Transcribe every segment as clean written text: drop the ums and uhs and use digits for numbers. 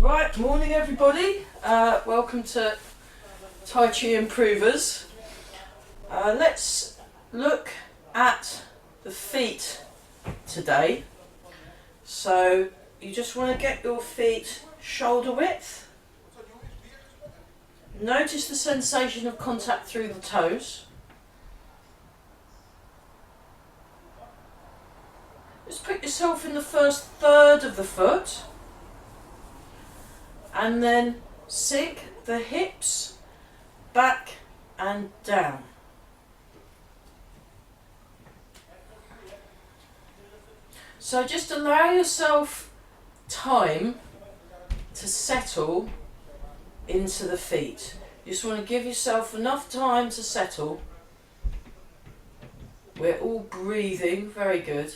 Right, morning everybody. Welcome to Tai Chi Improvers. Let's look at the feet today. So you just want to get your feet shoulder width. Notice the sensation of contact through the toes. Just put yourself in the first third of the foot. And then sink the hips back and down. So just allow yourself time to settle into the feet. You just want to give yourself enough time to settle. We're all breathing, very good.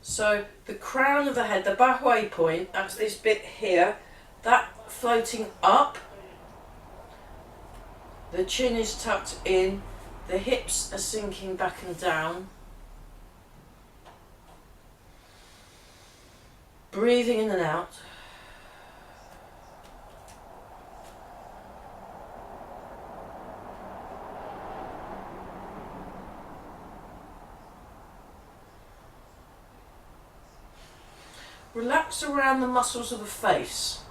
So the crown of the head, the Bahui point, that's this bit here, that floating up. The chin is tucked in, the hips are sinking back and down. Breathing in and out. Relax around the muscles of the face.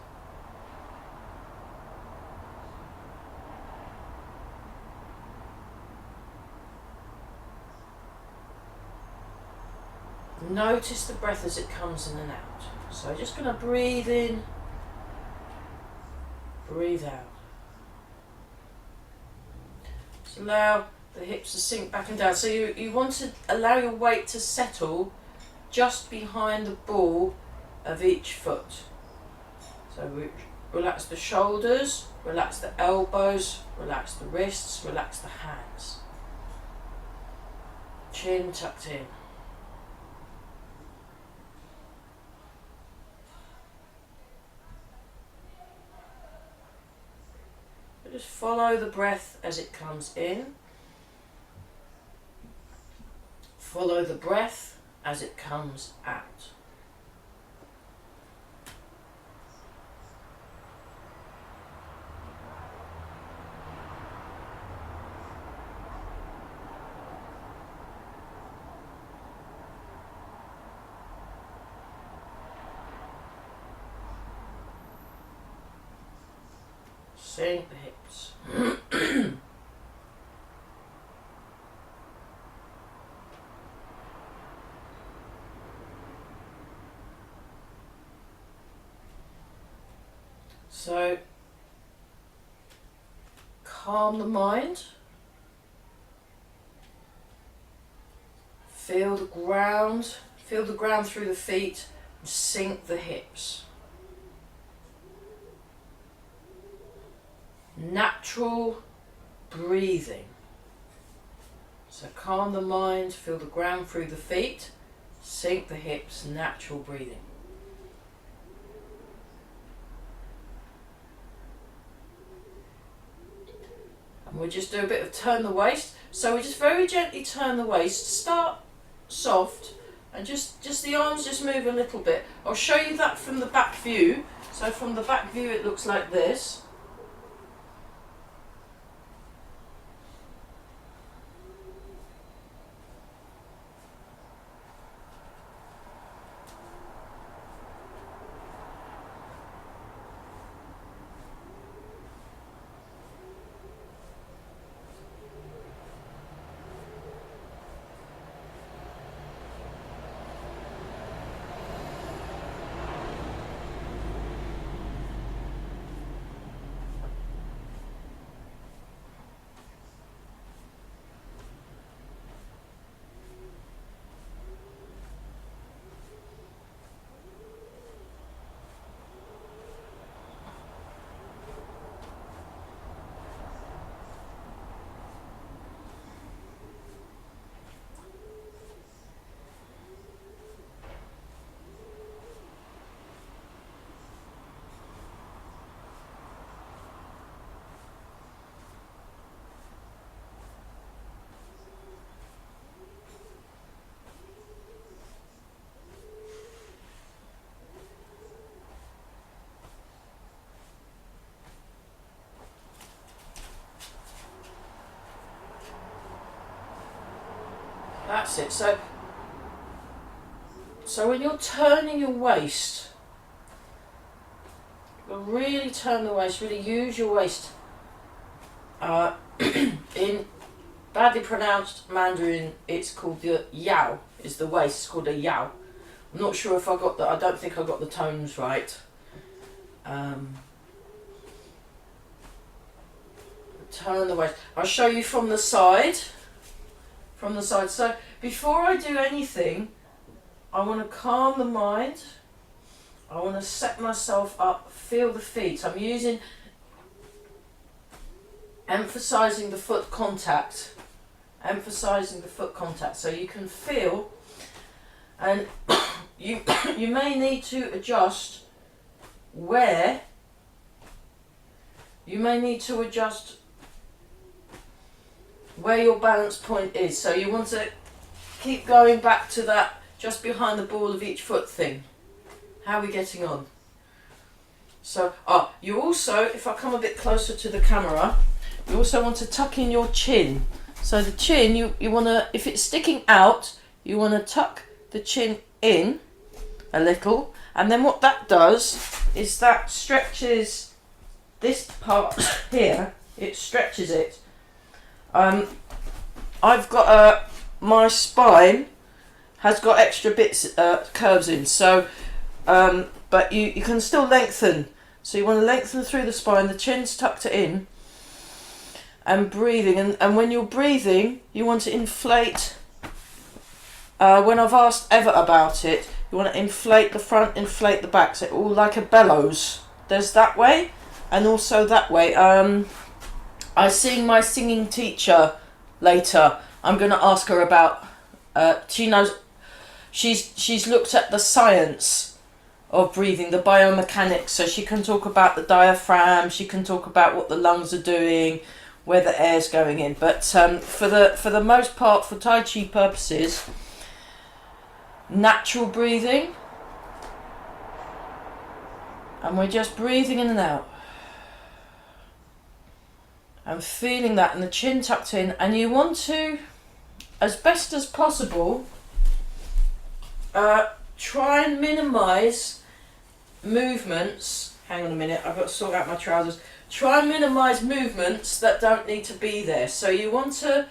Notice the breath as it comes in and out. So just going to breathe in, breathe out. Just allow the hips to sink back and down. So you want to allow your weight to settle just behind the ball of each foot. So relax the shoulders, relax the elbows, relax the wrists, relax the hands. Chin tucked in. Just follow the breath as it comes in. Follow the breath as it comes out. Sink the hips. So, calm the mind. Feel the ground through the feet, and sink the hips. Natural breathing. So calm the mind, feel the ground through the feet, sink the hips, natural breathing. And we'll just do a bit of turn the waist. So we just very gently turn the waist, start soft, and just the arms just move a little bit. I'll show you that from the back view. So from the back view it looks like this. That's it. So when you're turning your waist, you'll really turn the waist, really use your waist. In badly pronounced Mandarin, it's called the yao, is the waist, it's called a yao. I'm not sure if I got I don't think I got the tones right. Turn the waist. I'll show you from the side. From the side. So before I do anything, I want to calm the mind. I want to set myself up, feel the feet. I'm emphasizing the foot contact. Emphasizing the foot contact. So you can feel, and you may need to adjust where. You may need to adjust where your balance point is. So you want to keep going back to that just behind the ball of each foot thing. How are we getting on? So, you also, if I come a bit closer to the camera, you also want to tuck in your chin. So the chin, you want to, if it's sticking out, you want to tuck the chin in a little. And then what that does is that stretches this part here. It stretches it. I've got my spine has got extra bits curves in, so but you can still lengthen. So you want to lengthen through the spine, the chin's tucked in, and breathing. And when you're breathing, you want to inflate. When I've asked Eva about it, you want to inflate the front, inflate the back, so all like a bellows. There's that way, and also that way. I'm seeing my singing teacher later. I'm going to ask her about. She knows. She's looked at the science of breathing, the biomechanics. So she can talk about the diaphragm. She can talk about what the lungs are doing, where the air's going in. But for the most part, for Tai Chi purposes, natural breathing, and we're just breathing in and out. And feeling that, and the chin tucked in, and you want to, as best as possible, try and minimise movements. Hang on a minute, I've got to sort out my trousers. Try and minimise movements that don't need to be there. So you want to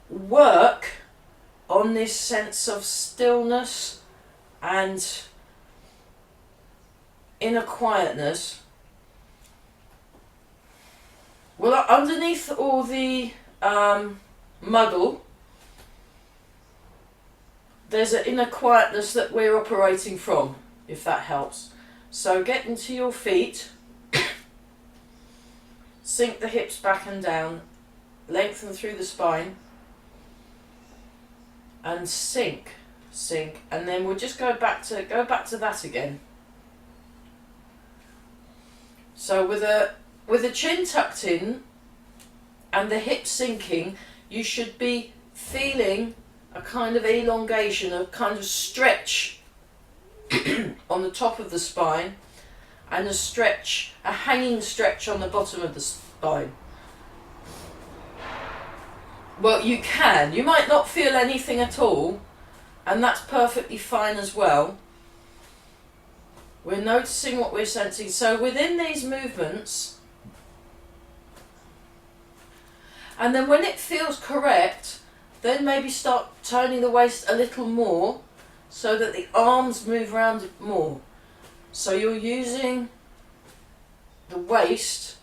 work on this sense of stillness and inner quietness. Well, underneath all the muddle, there's an inner quietness that we're operating from, if that helps. So get into your feet, sink the hips back and down, lengthen through the spine, and sink, and then we'll just go back to that again. So with the chin tucked in and the hips sinking, you should be feeling a kind of elongation, a kind of stretch on the top of the spine, and a hanging stretch on the bottom of the spine. Well, you might not feel anything at all, and that's perfectly fine as well. We're noticing what we're sensing. So within these movements, and then when it feels correct, then maybe start turning the waist a little more so that the arms move around more. So you're using the waist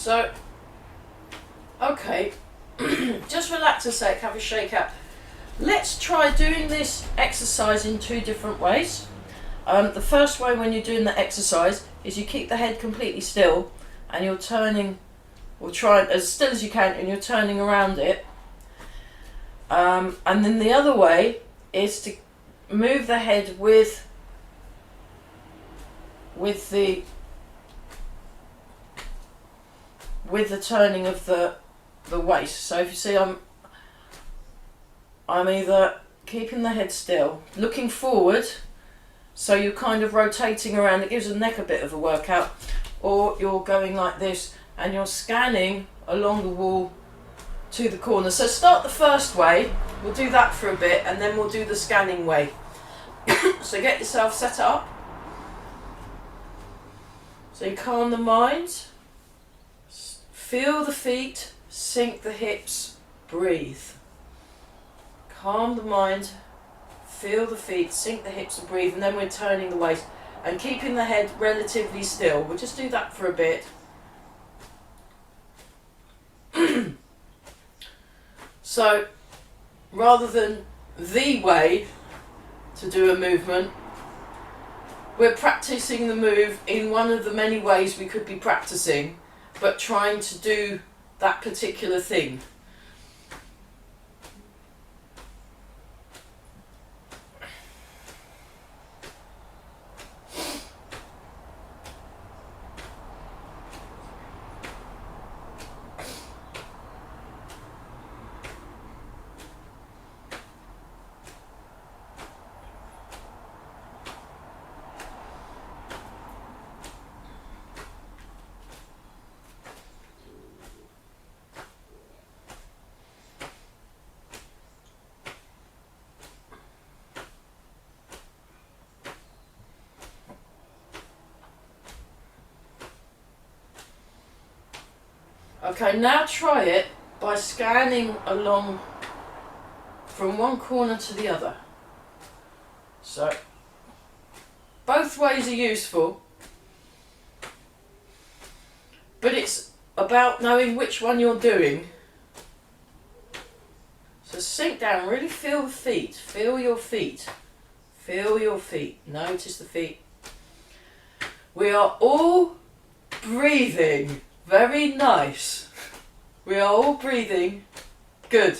So, okay, just relax a sec, have a shake out. Let's try doing this exercise in two different ways. The first way when you're doing the exercise is you keep the head completely still and you're turning, or try as still as you can, and you're turning around it. And then the other way is to move the head with the turning of the waist. So if you see, I'm either keeping the head still, looking forward, so you're kind of rotating around, it gives the neck a bit of a workout, or you're going like this and you're scanning along the wall to the corner. So start the first way, we'll do that for a bit, and then we'll do the scanning way. So get yourself set up. So you calm the mind, feel the feet, sink the hips, breathe. Calm the mind, feel the feet, sink the hips and breathe, and then we're turning the waist and keeping the head relatively still. We'll just do that for a bit. So rather than the way to do a movement, we're practicing the move in one of the many ways we could be practicing, but trying to do that particular thing. Okay, now try it by scanning along from one corner to the other. So, both ways are useful, but it's about knowing which one you're doing. So sink down, really feel the feet, feel your feet, feel your feet, notice the feet. We are all breathing. Very nice. We are all breathing. Good.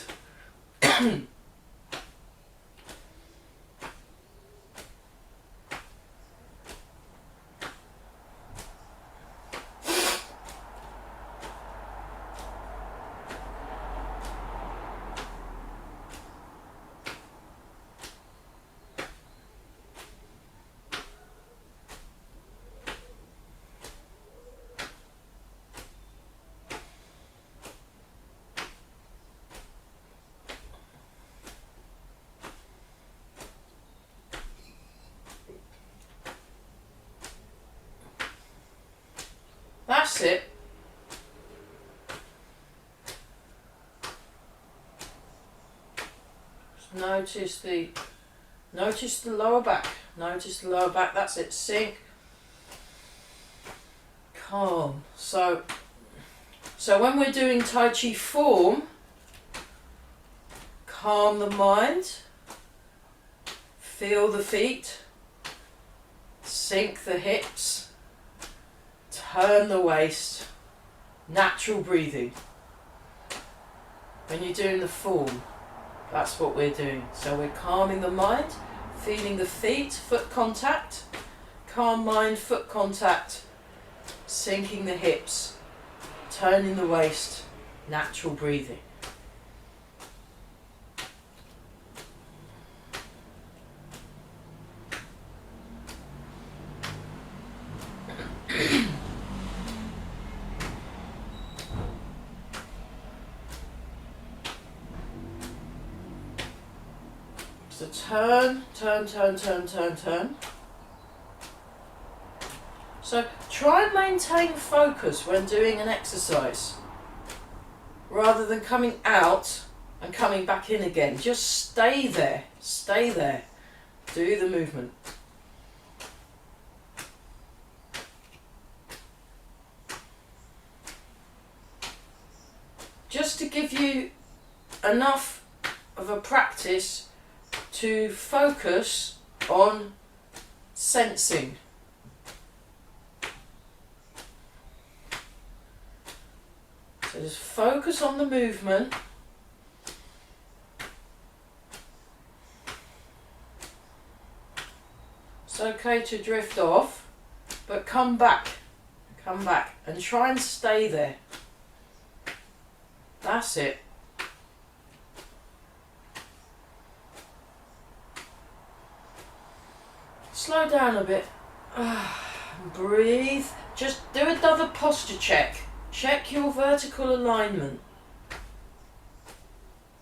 That's it. Notice the lower back. Notice the lower back. That's it. Sink. Calm. So when we're doing Tai Chi form, calm the mind, feel the feet, sink the hips, turn the waist, natural breathing. When you're doing the form, that's what we're doing. So we're calming the mind, feeling the feet, foot contact, calm mind, foot contact, sinking the hips, turning the waist, natural breathing. So turn. So try and maintain focus when doing an exercise, rather than coming out and coming back in again. Just stay there, do the movement. just to give you enough of a practice to focus on sensing. So just focus on the movement. It's okay to drift off, but come back and try and stay there. That's it. Slow down a bit. Breathe. Just do another posture check. Check your vertical alignment.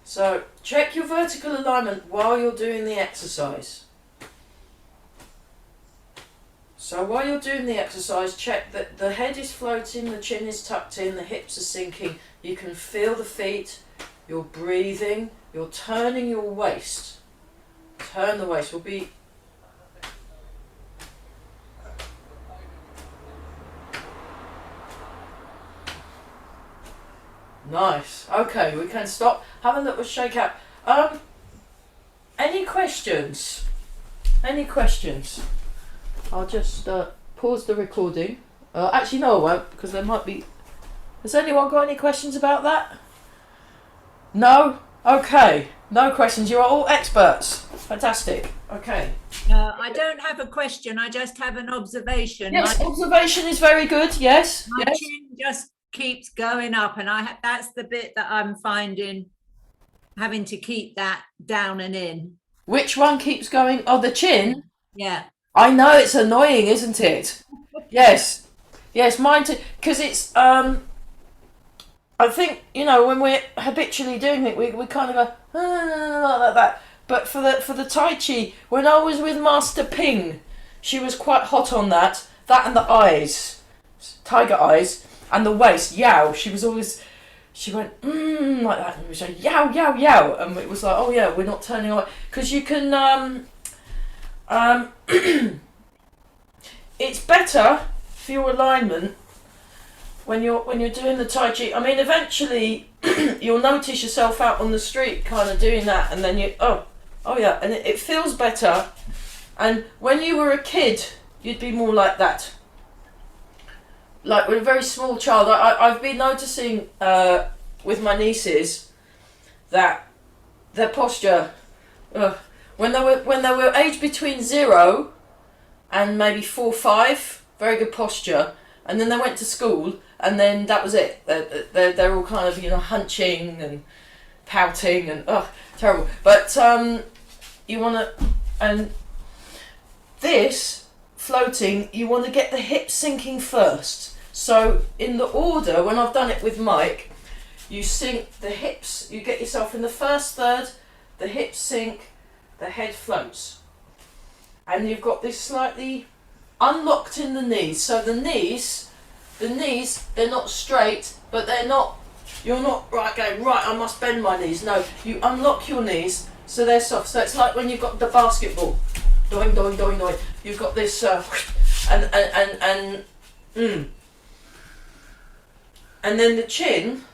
So check your vertical alignment while you're doing the exercise. So while you're doing the exercise, check that the head is floating, the chin is tucked in, the hips are sinking. You can feel the feet, you're breathing, you're turning your waist. Turn the waist. Will be nice. Okay, we can stop. Have a little shake out. Any questions? Any questions? I'll just pause the recording. Actually, no, I won't, because there might be... Has anyone got any questions about that? No? Okay. No questions. You are all experts. Fantastic. Okay. I don't have a question. I just have an observation. Yes, observation is very good. Yes. My chin just keeps going up, and that's the bit that I'm finding having to keep that down and in. Which one keeps going? Oh, the chin? Yeah. I know, it's annoying, isn't it? Yes. Yes, mine too. Because it's, I think, you know, when we're habitually doing it, we kind of go, like that. But for the Tai Chi, when I was with Master Ping, she was quite hot on that. That and the eyes, tiger eyes, and the waist, yow. She was always, she went, like that. And we say, yow, yow, yow. And it was like, oh yeah, we're not turning away. Because you can, it's better for your alignment when you're doing the Tai Chi. I mean, eventually you'll notice yourself out on the street kind of doing that, and then you oh yeah, and it feels better. And when you were a kid, you'd be more like that. Like with a very small child, I've been noticing with my nieces that their posture. When they were aged between 0 and maybe 4, 5, very good posture, and then they went to school, and then that was it. They're all kind of, you know, hunching and pouting and terrible. But you want to, and this floating, you want to get the hips sinking first. So in the order, when I've done it with Mike, you sink the hips. You get yourself in the first third, the hips sink. The head floats, and you've got this slightly unlocked in the knees. So the knees, they're not straight, but they're not. You're not right going right. I must bend my knees. No, you unlock your knees so they're soft. So it's like when you've got the basketball, doing, doing, doing, doing. You've got this, and then the chin,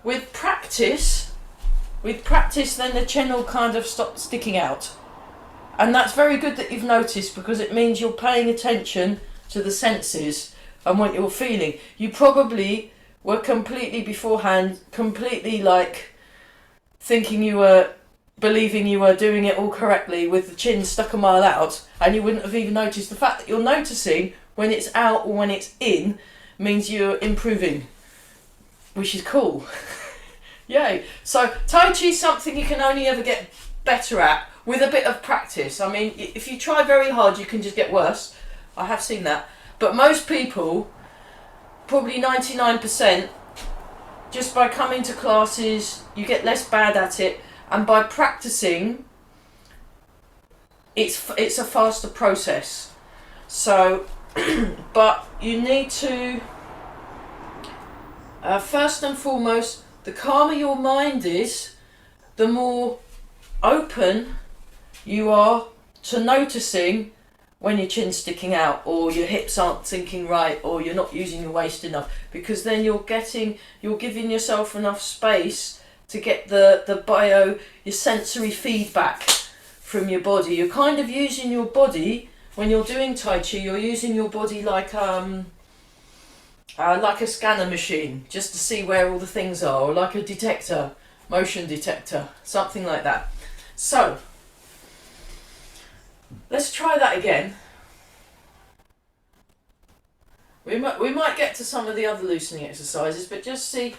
with practice. With practice, then the chin will kind of stop sticking out. And that's very good that you've noticed, because it means you're paying attention to the senses and what you're feeling. You probably were completely like thinking believing you were doing it all correctly with the chin stuck a mile out, and you wouldn't have even noticed. The fact that you're noticing when it's out or when it's in means you're improving, which is cool. Yay. So Tai Chi is something you can only ever get better at with a bit of practice. I mean, if you try very hard, you can just get worse. I have seen that. But most people, probably 99%, just by coming to classes, you get less bad at it. And by practicing, it's a faster process. So, but you need to, first and foremost, the calmer your mind is, the more open you are to noticing when your chin's sticking out, or your hips aren't sinking right, or you're not using your waist enough, because then you're giving yourself enough space to get your sensory feedback from your body. You're kind of using your body when you're doing Tai Chi. You're using your body like a scanner machine, just to see where all the things are, or like a detector, motion detector, something like that. So let's try that again. We might get to some of the other loosening exercises, but just see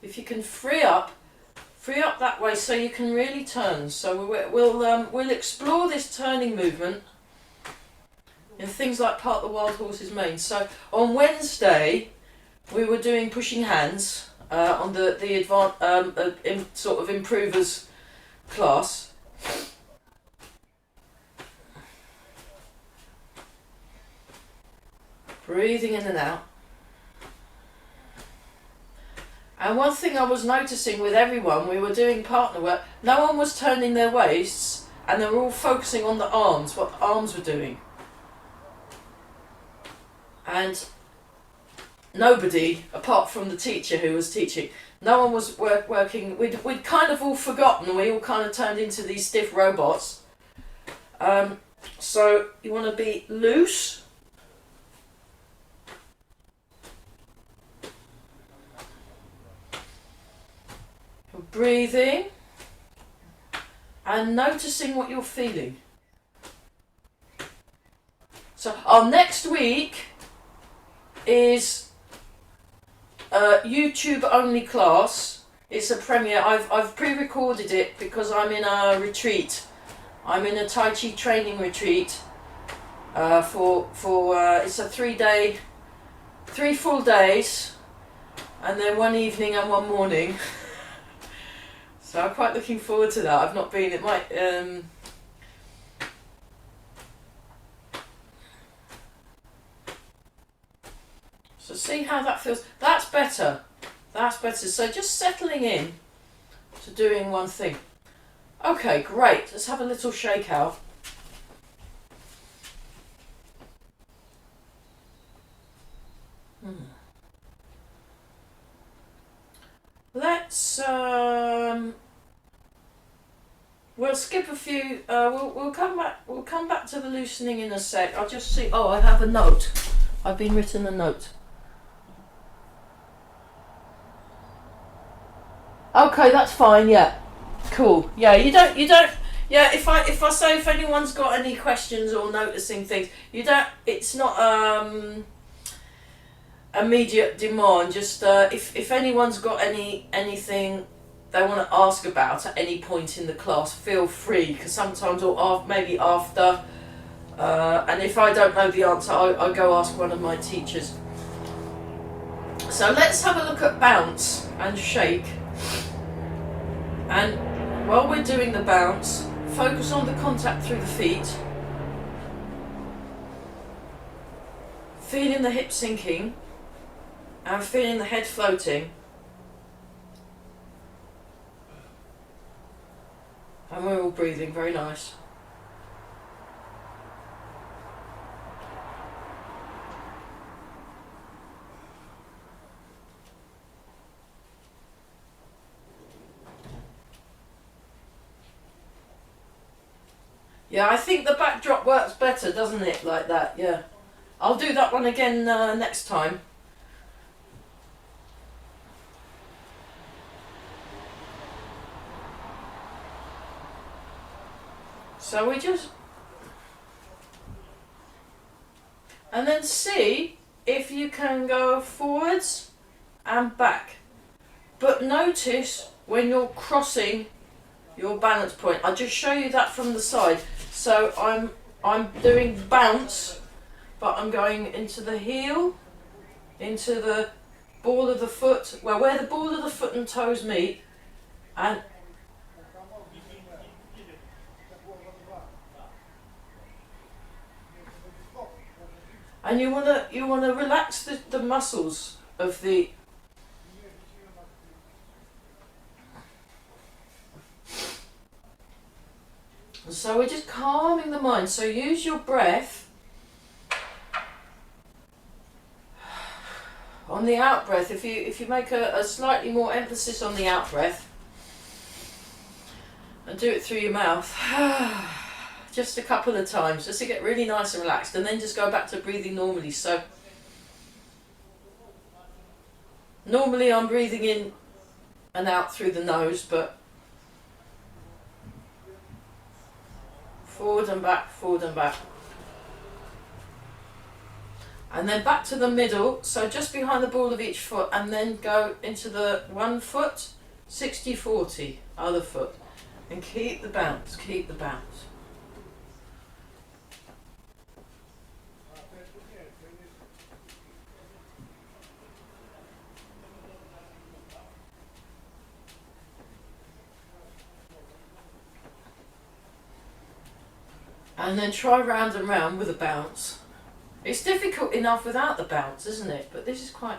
if you can free up that way so you can really turn. So we'll explore this turning movement in things like part the wild horse's mane. So on Wednesday we were doing pushing hands on the advanced sort of improvers class. Breathing in and out. And one thing I was noticing with everyone, we were doing partner work, no one was turning their waists, and they were all focusing on the arms, what the arms were doing. And nobody, apart from the teacher who was teaching, no one was working. We'd kind of all forgotten. We all kind of turned into these stiff robots. So you want to be loose. Breathing and noticing what you're feeling. So our next week is a YouTube only class. It's a premiere. I've pre-recorded it because I'm in a retreat. I'm in a Tai Chi training retreat for it's a 3 full days, and then one evening and one morning. So I'm quite looking forward to that. I've not been. It might. So see how that feels. That's better. That's better. So just settling in to doing one thing. Okay, great. Let's have a little shake out. Let's we'll skip a few. We'll come back. We'll come back to the loosening in a sec. I'll just see. Oh, I have a note. I've been written a note. Okay, that's fine. Yeah, cool. Yeah, you don't. Yeah, if I say if anyone's got any questions or noticing things, you don't. It's not immediate demand. Just if anyone's got anything they want to ask about at any point in the class, feel free, because sometimes, or maybe after, and if I don't know the answer, I'll go ask one of my teachers. So let's have a look at bounce and shake. And while we're doing the bounce, focus on the contact through the feet, feeling the hips sinking and feeling the head floating. And we're all breathing, very nice. Yeah, I think the backdrop works better, doesn't it, like that? Yeah. I'll do that one again next time. So we just... And then see if you can go forwards and back. But notice when you're crossing your balance point. I'll just show you that from the side. So I'm doing bounce, but I'm going into the heel, into the ball of the foot, well, where the ball of the foot and toes meet, and you wanna relax the muscles of the so we're just calming the mind. So use your breath On the out breath, if you make a slightly more emphasis on the out breath and do it through your mouth, just a couple of times, just to get really nice and relaxed, and then just go back to breathing normally. So normally I'm breathing in and out through the nose, but forward and back, forward and back. And then back to the middle, so just behind the ball of each foot, and then go into the one foot, 60-40, other foot. And keep the bounce, keep the bounce. And then try round and round with a bounce. It's difficult enough without the bounce, isn't it? But this is quite...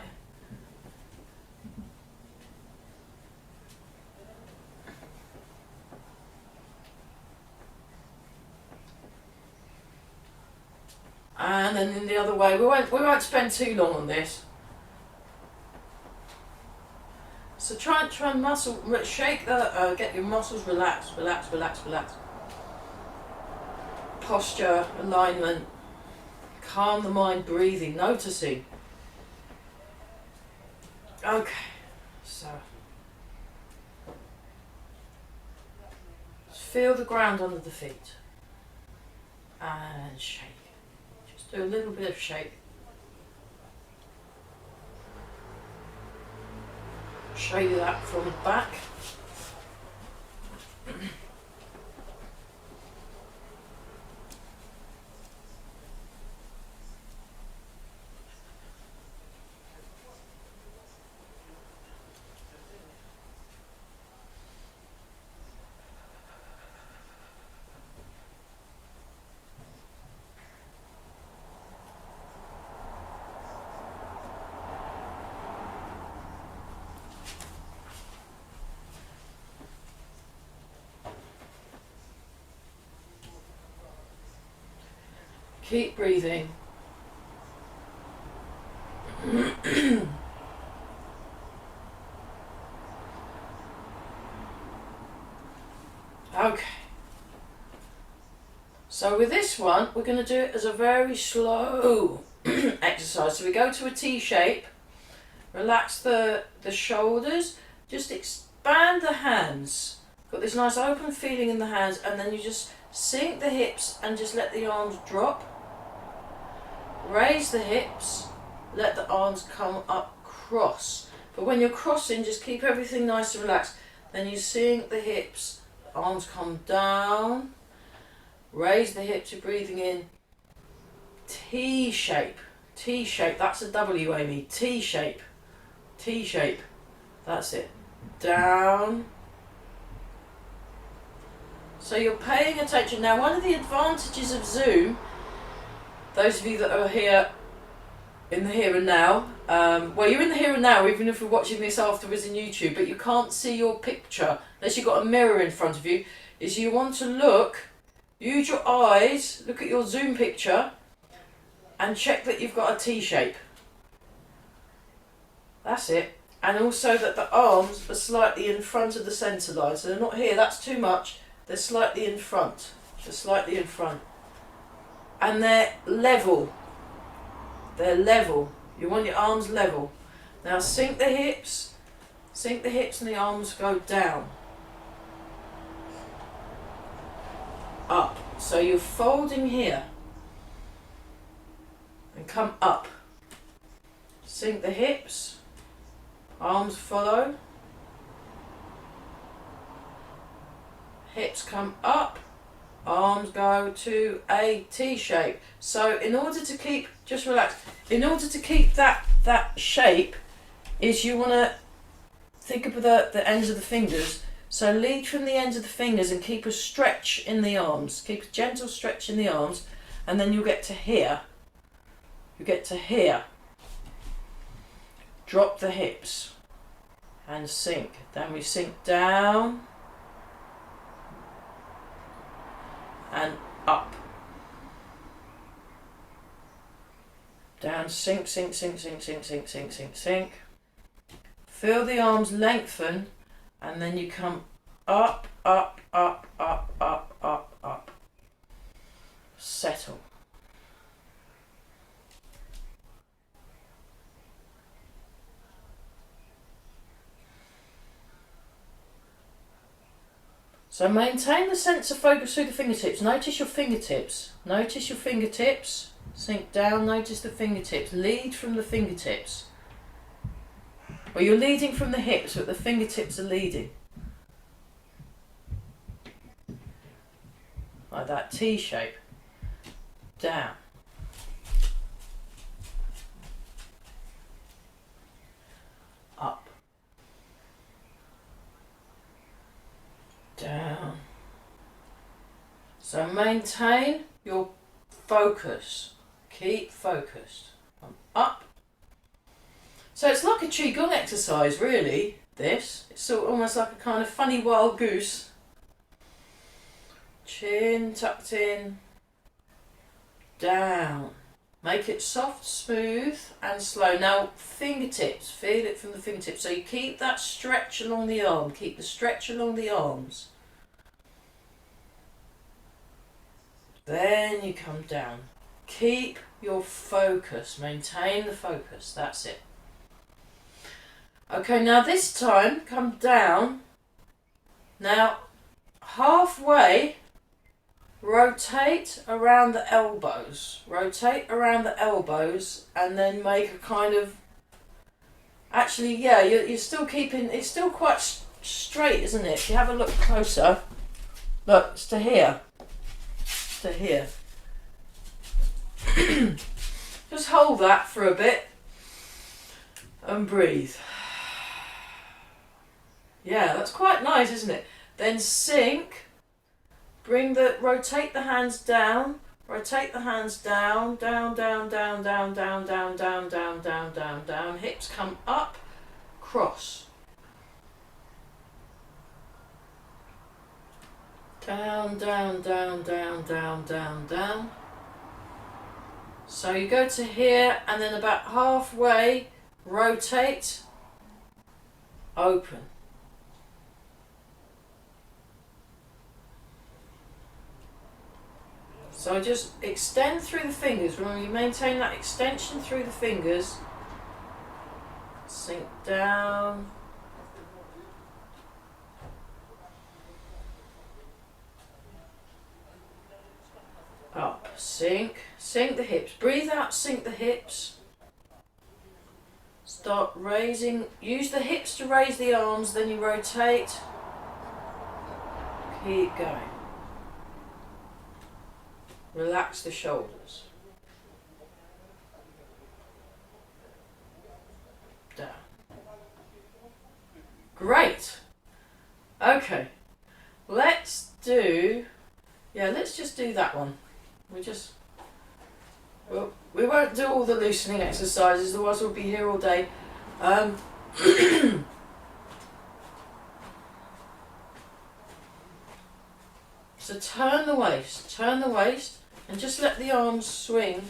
And then in the other way, we won't spend too long on this. So try and muscle, shake the, get your muscles relaxed, relax, relax, relax. Posture, alignment, calm the mind, breathing, noticing. Okay, so just feel the ground under the feet and shake. Just do a little bit of shake. Show you that from the back. Keep breathing. Okay. So with this one, we're going to do it as a very slow exercise. So we go to a T shape, relax the shoulders, just expand the hands. Got this nice open feeling in the hands, and then you just sink the hips and just let the arms drop. Raise the hips, let the arms come up, cross. But when you're crossing, just keep everything nice and relaxed. Then you sink the hips, arms come down, raise the hips, you're breathing in. T shape, T shape, that's a W, Amy. T shape, T shape, that's it. Down. So you're paying attention. Now, one of the advantages of Zoom, those of you that are here in the here and now, well, you're in the here and now even if you're watching this afterwards in YouTube, but you can't see your picture unless you've got a mirror in front of you, is you want to look, use your eyes, look at your Zoom picture and check that you've got a T shape. That's it. And also that the arms are slightly in front of the centre line. So they're not here, that's too much. They're slightly in front, just slightly in front. And they're level. They're level. You want your arms level. Now sink the hips and the arms go down. Up. So you're folding here. And come up. Sink the hips. Arms follow. Hips come up. Arms go to a T shape. So in order to keep, just relax, in order to keep that shape, is you want to think of the ends of the fingers. So lead from the ends of the fingers and keep a stretch in the arms. Keep a gentle stretch in the arms, and then you'll get to here. You get to here. Drop the hips and sink. Then we sink down and up. Down, sink, sink, sink, sink, sink, sink, sink, sink, sink. Feel the arms lengthen, and then you come up, up, up, up, up, up, up. Settle. So maintain the sense of focus through the fingertips. Notice your fingertips. Notice your fingertips. Sink down, notice the fingertips. Lead from the fingertips. Well, you're leading from the hips, but the fingertips are leading. Like that T shape. Down. Up. Down. So maintain your focus. Keep focused. Up. So it's like a qigong exercise, really. This. It's sort of almost like a kind of funny wild goose. Chin tucked in. Down. Make it soft, smooth and slow. Now fingertips, feel it from the fingertips. So you keep that stretch along the arm. Keep the stretch along the arms. Then you come down. Keep your focus. Maintain the focus. That's it. Okay, now this time come down. Now halfway rotate around the elbows. Rotate around the elbows and then make a kind of... Actually, yeah, you're still keeping... It's still quite straight, isn't it? If you have a look closer. Look, it's to here. It's to here. Just hold that for a bit. And breathe. Yeah, that's quite nice, isn't it? Then sink. Rotate the hands down. Rotate the hands down. Down, down, down, down, down, down, down, down, down, down, down. Hips come up. Cross. Down, down, down, down, down, down, down. So you go to here and then about halfway, rotate, open. So just extend through the fingers. Remember, you maintain that extension through the fingers. Sink down. Up, sink, sink the hips. Breathe out, sink the hips. Start raising, use the hips to raise the arms, then you rotate. Keep going. Relax the shoulders. Down. Great. Okay. Let's just do that one. We won't do all the loosening exercises, otherwise we'll be here all day. So turn the waist, and just let the arms swing.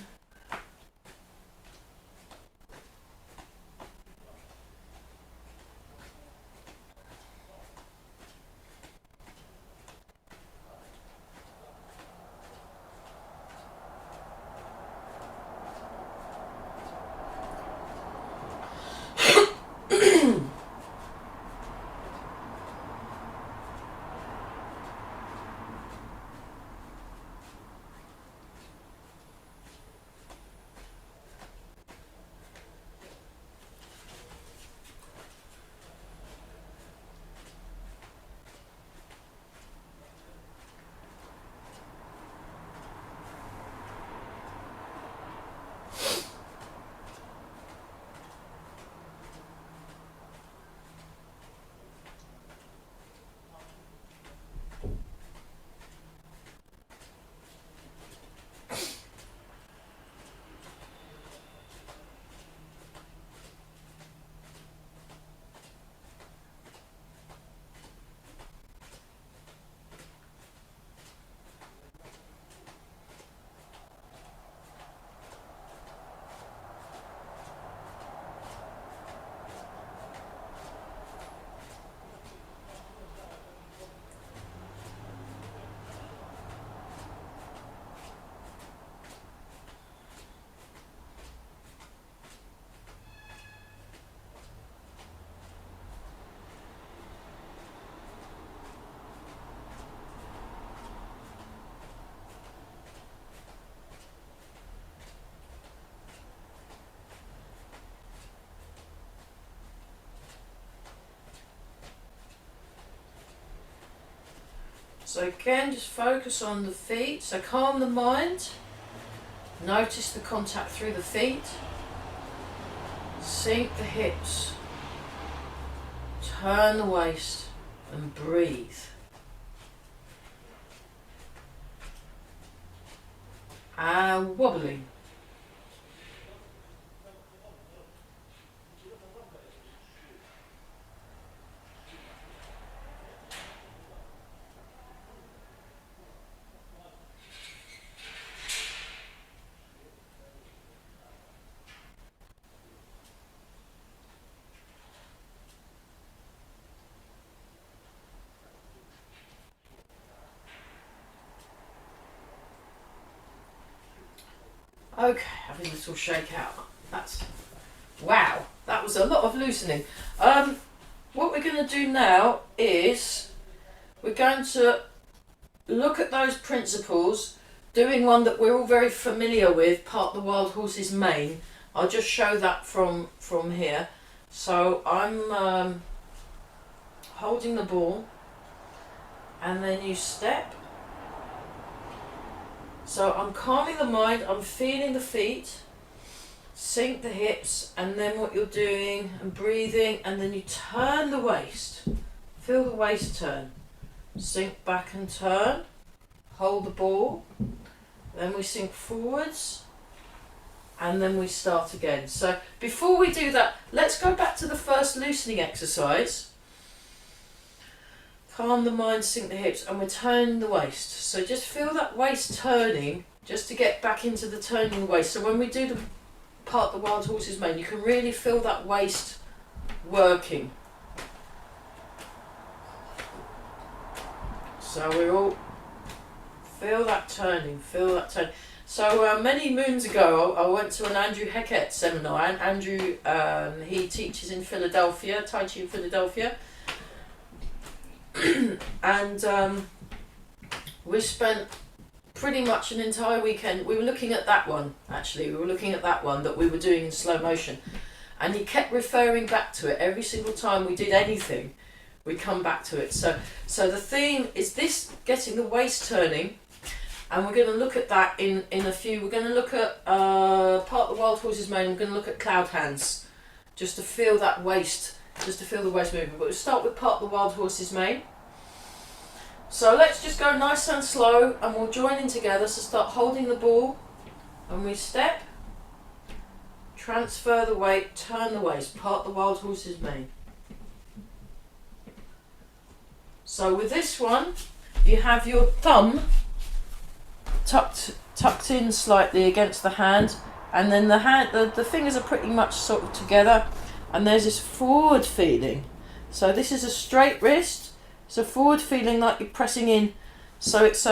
So again, just focus on the feet. So calm the mind. Notice the contact through the feet. Sink the hips. Turn the waist and breathe. And wobbling. Okay, having a little shake out. Wow, that was a lot of loosening. What we're going to do now is we're going to look at those principles, doing one that we're all very familiar with, part the wild horse's mane. I'll just show that from here. So I'm holding the ball, and then you step. So I'm calming the mind, I'm feeling the feet, sink the hips, and then what you're doing, and breathing, and then you turn the waist. Feel the waist turn. Sink back and turn. Hold the ball. Then we sink forwards. And then we start again. So before we do that, let's go back to the first loosening exercise. Calm the mind, sink the hips, and we're turning the waist. So just feel that waist turning, just to get back into the turning the waist. So when we do the part the wild horse's mane, you can really feel that waist working. So we're all, feel that turning, feel that turning. So many moons ago, I went to an Andrew Heckett seminar. And Andrew, he teaches in Philadelphia, Tai Chi in Philadelphia. And we spent pretty much an entire weekend. We were looking at that one, actually. We were looking at that one that we were doing in slow motion. And he kept referring back to it. Every single time we did anything, we come back to it. So the theme is this, getting the waist turning. And we're going to look at that in a few. We're going to look at part the wild horse's mane. We're going to look at cloud hands, just to feel that waist, just to feel the waist movement. But we'll start with part the wild horse's mane. So let's just go nice and slow, and we'll join in together. So start holding the ball, and we step, transfer the weight, turn the waist, part the wild horse's mane. So with this one, you have your thumb tucked in slightly against the hand, and then the fingers are pretty much sort of together, and there's this forward feeling. So this is a straight wrist. It's a forward feeling like you're pressing in. So it's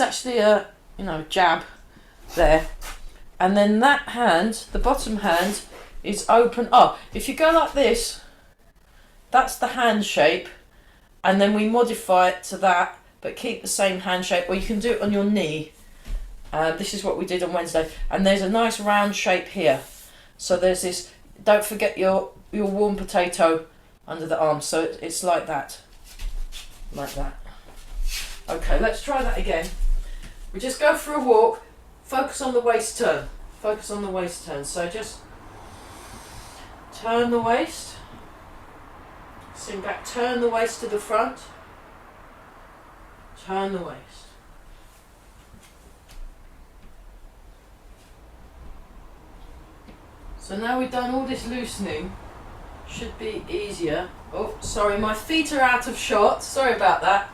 actually a jab there, and then that hand, the bottom hand, is open up. If you go like this, that's the hand shape, and then we modify it to that, but keep the same hand shape, or you can do it on your knee. This is what we did on Wednesday. And there's a nice round shape here. So there's this, don't forget your warm potato under the arm. So it's like that. Like that. Okay, let's try that again. We just go for a walk, focus on the waist turn. Focus on the waist turn. So just turn the waist, sink back, turn the waist to the front. Turn the waist. So now we've done all this loosening, should be easier. Oh, sorry, my feet are out of shot. Sorry about that.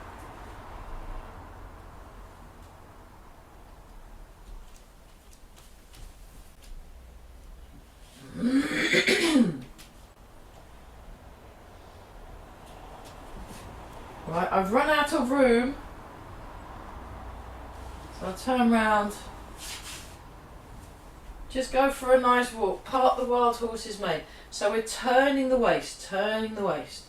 Right, I've run out of room. So I'll turn round. Just go for a nice walk. Part the wild horse's mane. So we're turning the waist, turning the waist.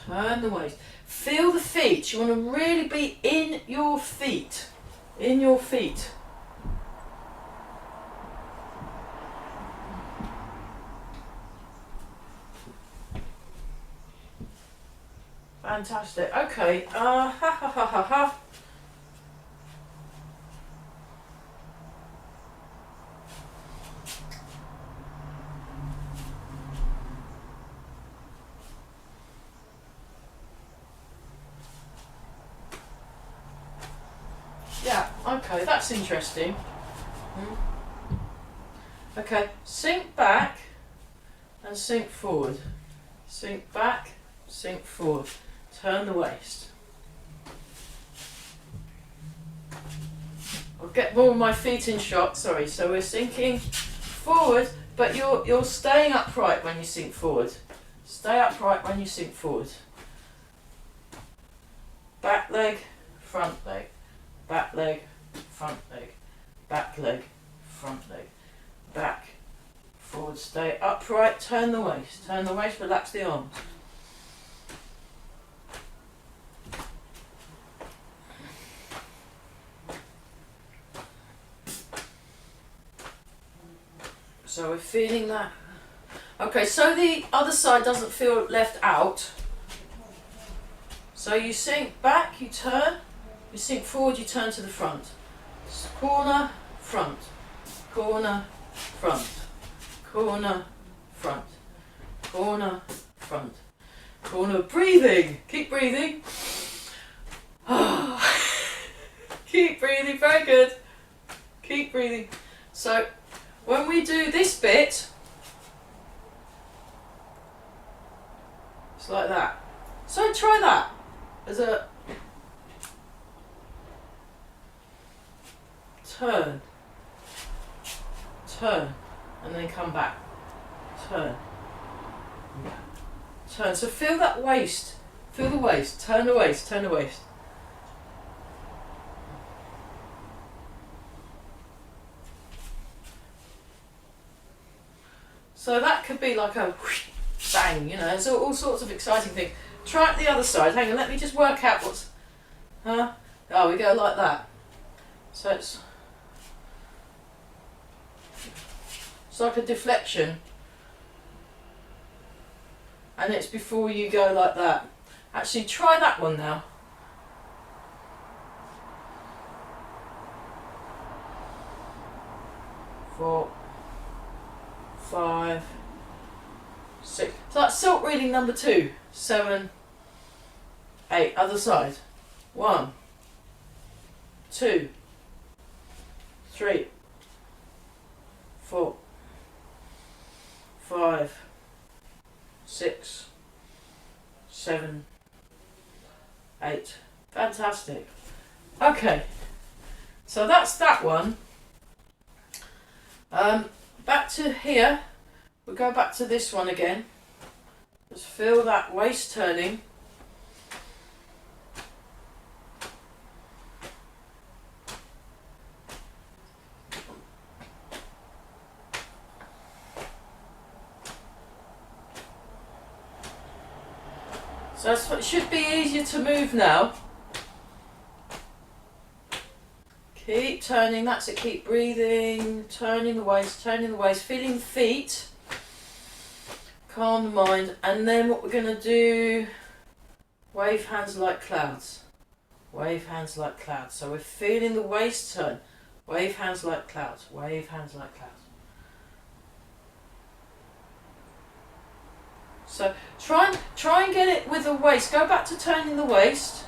Turn the waist. Feel the feet. You want to really be in your feet. in your feet. Fantastic. Okay. Ha ha ha ha ha. Yeah, okay, that's interesting. Okay, sink back and sink forward. Sink back, sink forward. Turn the waist. I'll get more of my feet in shot, sorry. So we're sinking forward, but you're staying upright when you sink forward. Stay upright when you sink forward. Back leg, front leg. Back leg, front leg, back leg, front leg, back, forward, stay upright, turn the waist, relax the arms. So we're feeling that. Okay, so the other side doesn't feel left out. So you sink back, you turn. You sink forward, you turn to the front. Corner, front. Corner, front. Corner, front. Corner, front. Corner, breathing. Keep breathing. Keep breathing, very good. Keep breathing. So, when we do this bit, it's like that. So try that as a turn, turn, and then come back, turn, turn. So feel that waist, feel the waist, turn the waist, turn the waist. So that could be like a whoosh, bang, you know, there's all sorts of exciting things. Try it the other side. Hang on, let me just work out what's, oh, we go like that. So it's like a deflection, and it's before you go like that. Actually, try that one now. Four, 5, 6. So that's silk reading number 2. 7, 8. Other side. 1, 2, 3, 4, 5, 6, 7, 8. Fantastic. Okay, so that's that one. Back to here. We'll go back to this one again. Just feel that waist turning. So it should be easier to move now. Keep turning, that's it, keep breathing, turning the waist, feeling the feet, calm the mind, and then what we're going to do, wave hands like clouds, wave hands like clouds. So we're feeling the waist turn, wave hands like clouds, wave hands like clouds. So try and get it with the waist, go back to turning the waist.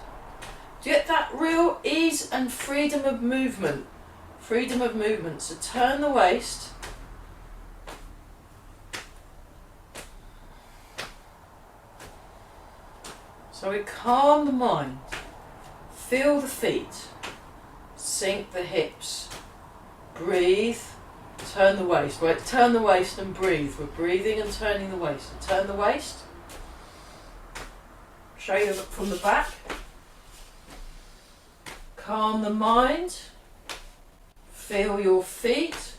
To get that real ease and freedom of movement. Freedom of movement. So turn the waist. So we calm the mind. Feel the feet. Sink the hips. Breathe. Turn the waist. Right, turn the waist and breathe. We're breathing and turning the waist. So turn the waist. Show you from the back. Calm the mind, feel your feet,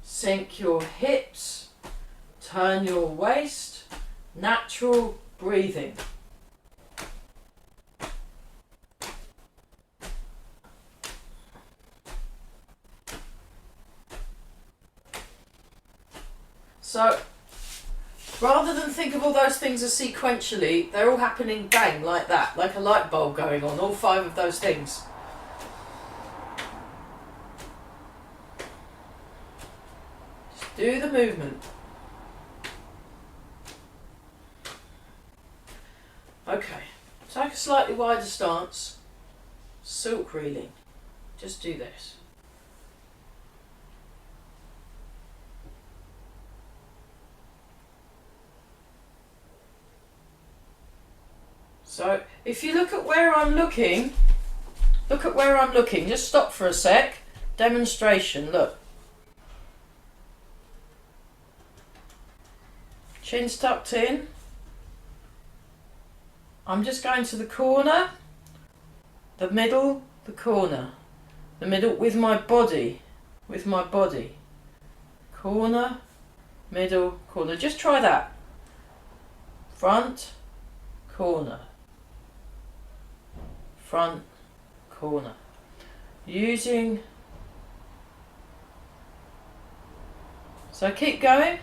sink your hips, turn your waist, natural breathing. So rather than think of all those things as sequentially, they're all happening bang like that, like a light bulb going on, all 5 of those things. Just do the movement. Okay, take a slightly wider stance, silk reeling. Just do this. So if you look at where I'm looking, just stop for a sec, demonstration, look. Chin's tucked in. I'm just going to the corner, the middle, the corner, the middle with my body, corner, middle, corner. Just try that. Front, corner, front, corner. Using, so keep going.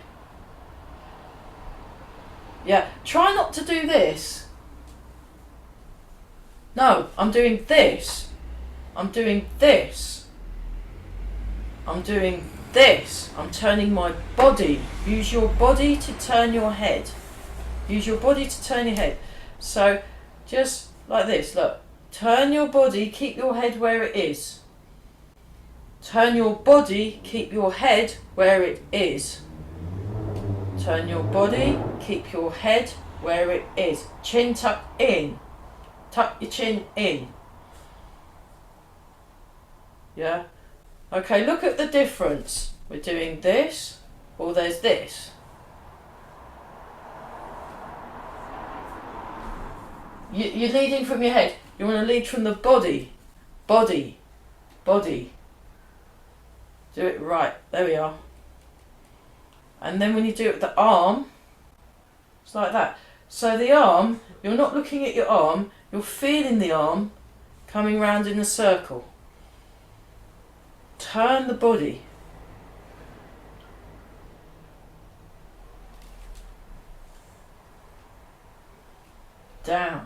Yeah, try not to do this. No, I'm doing this. I'm doing this. I'm doing this. I'm turning my body. Use your body to turn your head. Use your body to turn your head. So just like this, look. Turn your body, keep your head where it is. Turn your body, keep your head where it is. Turn your body, keep your head where it is. Chin tucked in. Tuck your chin in. Yeah? Okay, look at the difference. We're doing this, or there's this. You're leading from your head. You want to lead from the body. Body. Body. Do it right. There we are. And then when you do it with the arm, it's like that. So the arm, you're not looking at your arm, you're feeling the arm coming round in a circle. Turn the body. Down.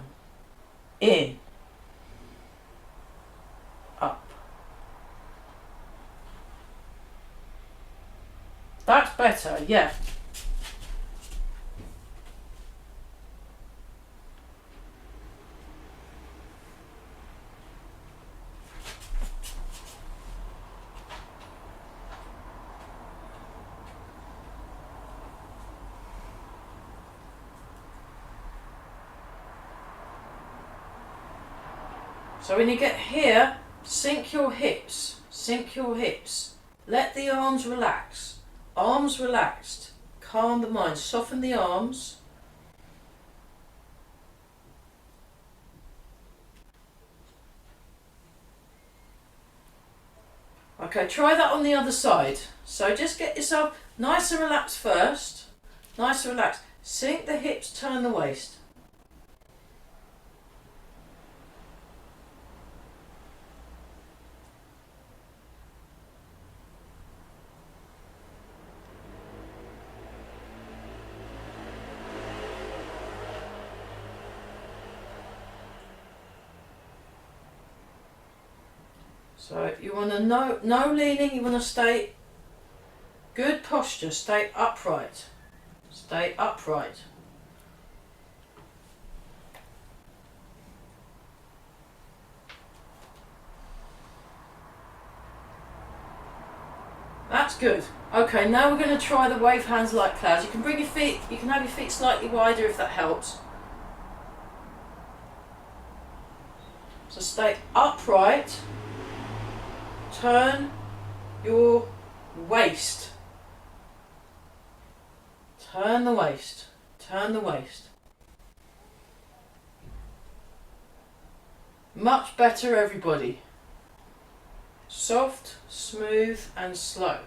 In. Up. That's better, yeah. So when you get here, sink your hips, sink your hips. Let the arms relax. Arms relaxed. Calm the mind, soften the arms. Okay, try that on the other side. So just get yourself nice and relaxed first. Nice and relaxed. Sink the hips, turn the waist. So you want to no leaning, you want to stay good posture, stay upright. Stay upright. That's good. Okay, now we're going to try the wave hands like clouds. You can bring your feet, you can have your feet slightly wider if that helps. So stay upright. Turn your waist. Turn the waist. Turn the waist. Much better, everybody. Soft, smooth and slow.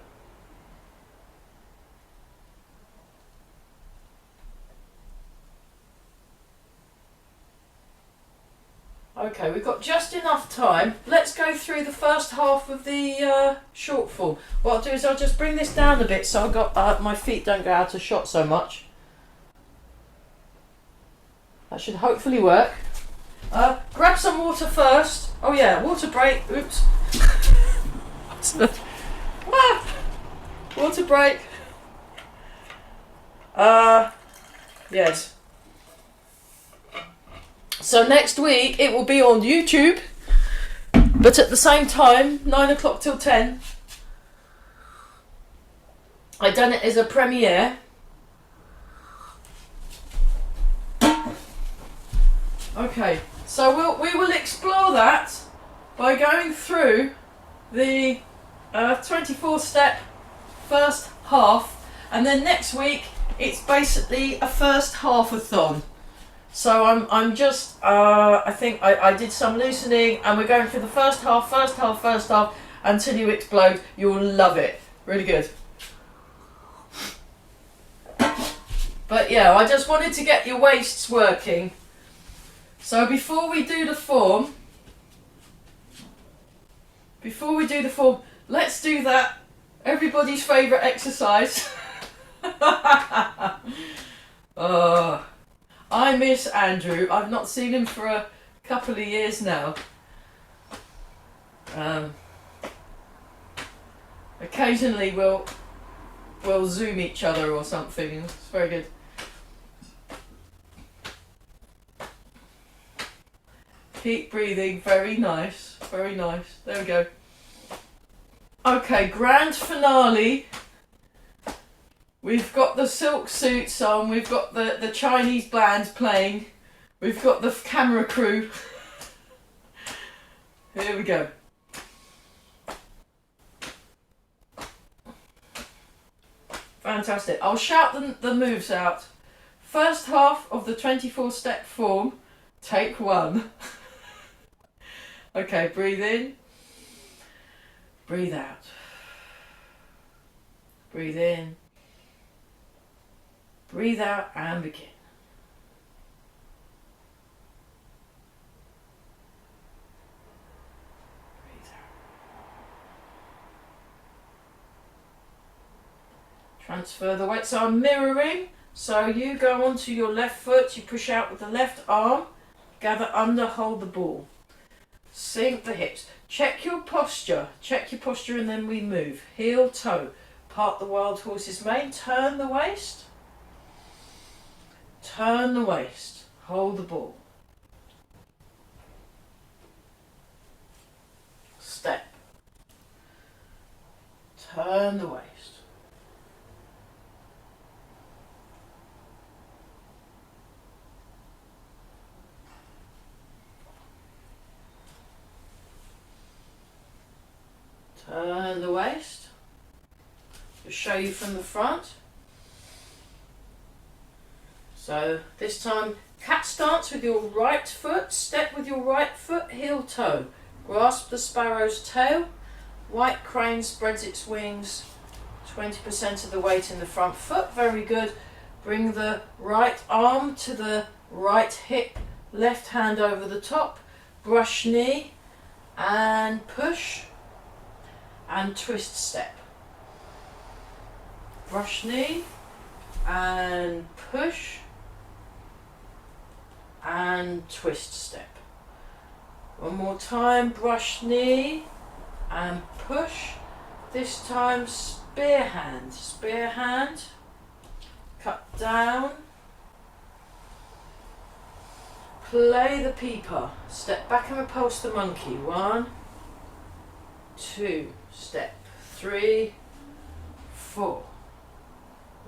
Okay, we've got just enough time. Let's go through the first half of the short form. What I'll do is I'll just bring this down a bit so I've got my feet don't go out of shot so much. That should hopefully work. Grab some water first. Oh yeah, water break. Oops. Water break. Yes. So next week it will be on YouTube, but at the same time, 9 o'clock till 10. I done it as a premiere. Okay, so we will explore that by going through the 24-step first half, and then next week it's basically a first half-a-thon. So I'm just I think I did some loosening, and we're going through the first half until you explode. You'll love it. Really good. But yeah, I just wanted to get your waists working. So before we do the form, let's do that. Everybody's favourite exercise. I miss Andrew. I've not seen him for a couple of years now. Occasionally we'll Zoom each other or something. It's very good. Keep breathing. Very nice. Very nice. There we go. Okay, grand finale. We've got the silk suits on, we've got the Chinese band playing, we've got the camera crew. Here we go. Fantastic. I'll shout the moves out. First half of the 24-step form, take 1. Okay, breathe in, breathe out. Breathe in. Breathe out and begin. Breathe out. Transfer the weight. So I'm mirroring. So you go onto your left foot, you push out with the left arm, gather under, hold the ball. Sink the hips. Check your posture. Check your posture and then we move. Heel, toe. Part the wild horse's mane. Turn the waist. Turn the waist, hold the ball. Step. Turn the waist. Turn the waist. Just show you from the front. So this time, cat stance with your right foot, step with your right foot, heel toe. Grasp the sparrow's tail. White crane spreads its wings, 20% of the weight in the front foot, very good. Bring the right arm to the right hip, left hand over the top, brush knee and push and twist step. Brush knee and push and twist step. One more time, brush knee and push. This time spear hand, cut down, play the peeper, step back and repulse the monkey. 1, 2, step 3, 4.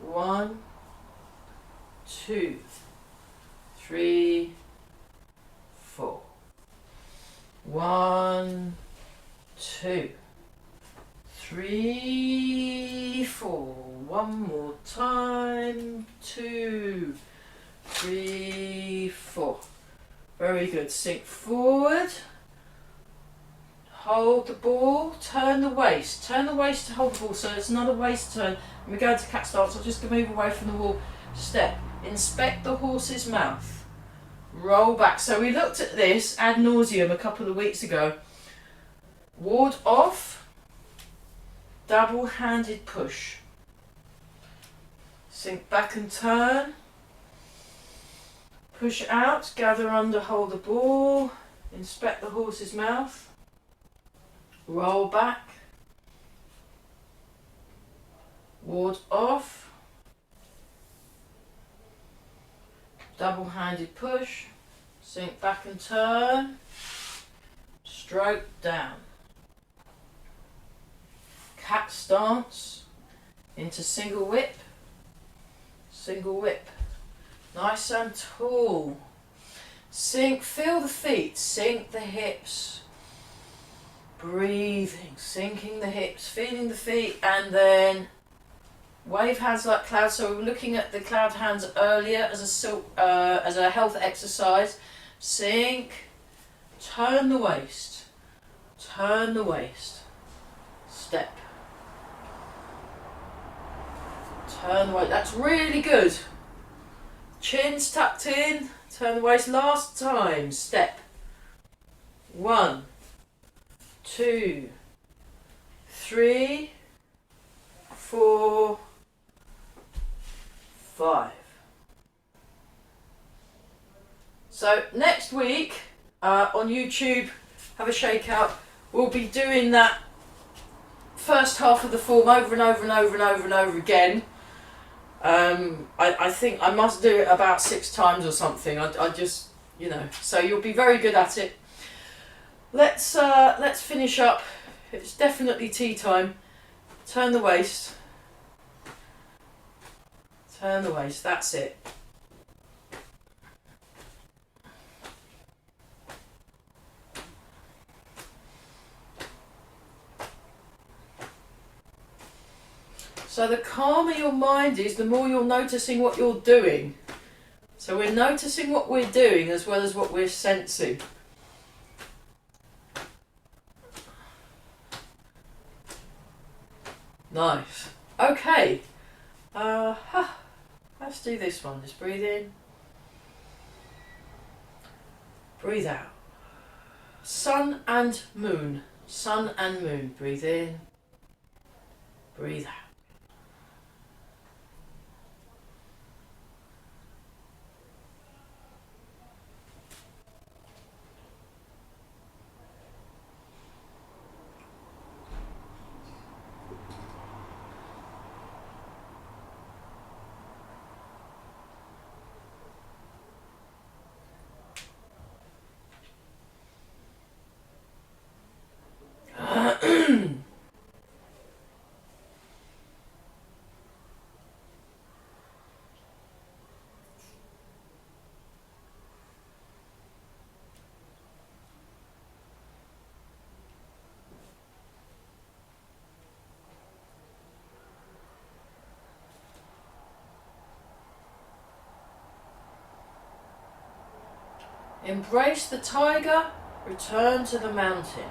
1, 2, 3, 4. 1, 2, 3, 4. One more time. 2, 3, 4. Very good. Sink forward. Hold the ball. Turn the waist. Turn the waist to hold the ball. So it's another waist turn. And we go to cat stance. I'll just move away from the wall. Step. Inspect the horse's mouth. roll back. So we looked at this ad nauseum a couple of weeks ago. Ward off, double-handed push. Sink back and turn. Push out, gather under, hold the ball. Inspect the horse's mouth. Roll back. Ward off. Double-handed push. Sink back and turn. Stroke down. Cat stance. Into single whip. Single whip. Nice and tall. Sink, feel the feet, sink the hips. Breathing, sinking the hips, feeling the feet, and then wave hands like clouds. So we were looking at the cloud hands earlier as a health exercise. Sink, turn the waist, step. Turn the waist, that's really good. Chin's tucked in, turn the waist, last time, step. 1, 2, 3, 4, 5. So next week on YouTube, have a shakeout, we'll be doing that first half of the form over and over and over and over and over again. I think I must do it about 6 times or something. I just, so you'll be very good at it. Let's finish up. It's definitely tea time. Turn the waist. Turn the waist, that's it. So the calmer your mind is, the more you're noticing what you're doing. So we're noticing what we're doing as well as what we're sensing. Nice. Okay. Let's do this one. Just breathe in. Breathe out. Sun and moon. Sun and moon. Breathe in. Breathe out. Embrace the tiger, return to the mountain.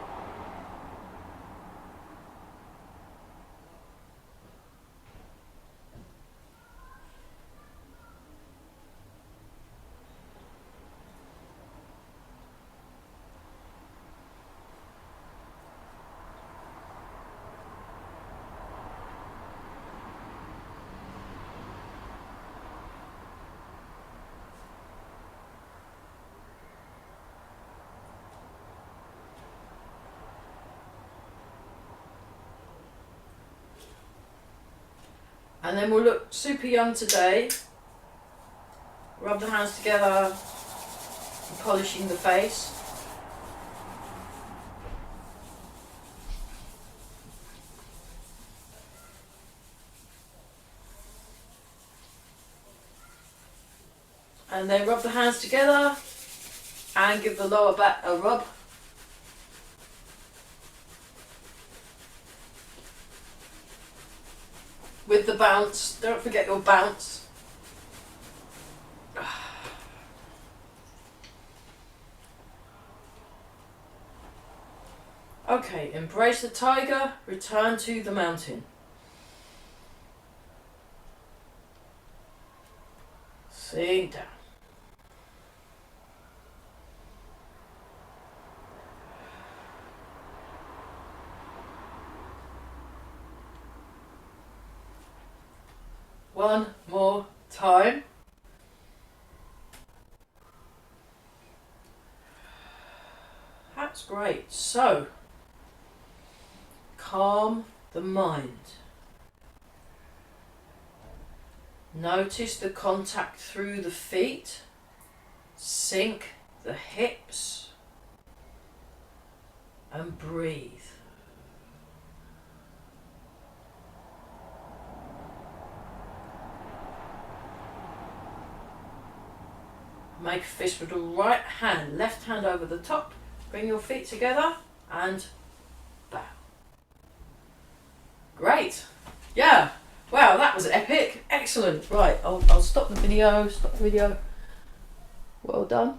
And then we'll look super young today. Rub the hands together, polishing the face. And then rub the hands together and give the lower back a rub. With the bounce, don't forget your bounce. Okay, embrace the tiger, return to the mountain. Sink down. one more time. That's great. So, calm the mind. Notice the contact through the feet. Sink the hips and breathe. Make a fist with the right hand, left hand over the top. Bring your feet together and bow. Great. Yeah. Wow, that was epic. Excellent. Right, I'll stop the video. Well done.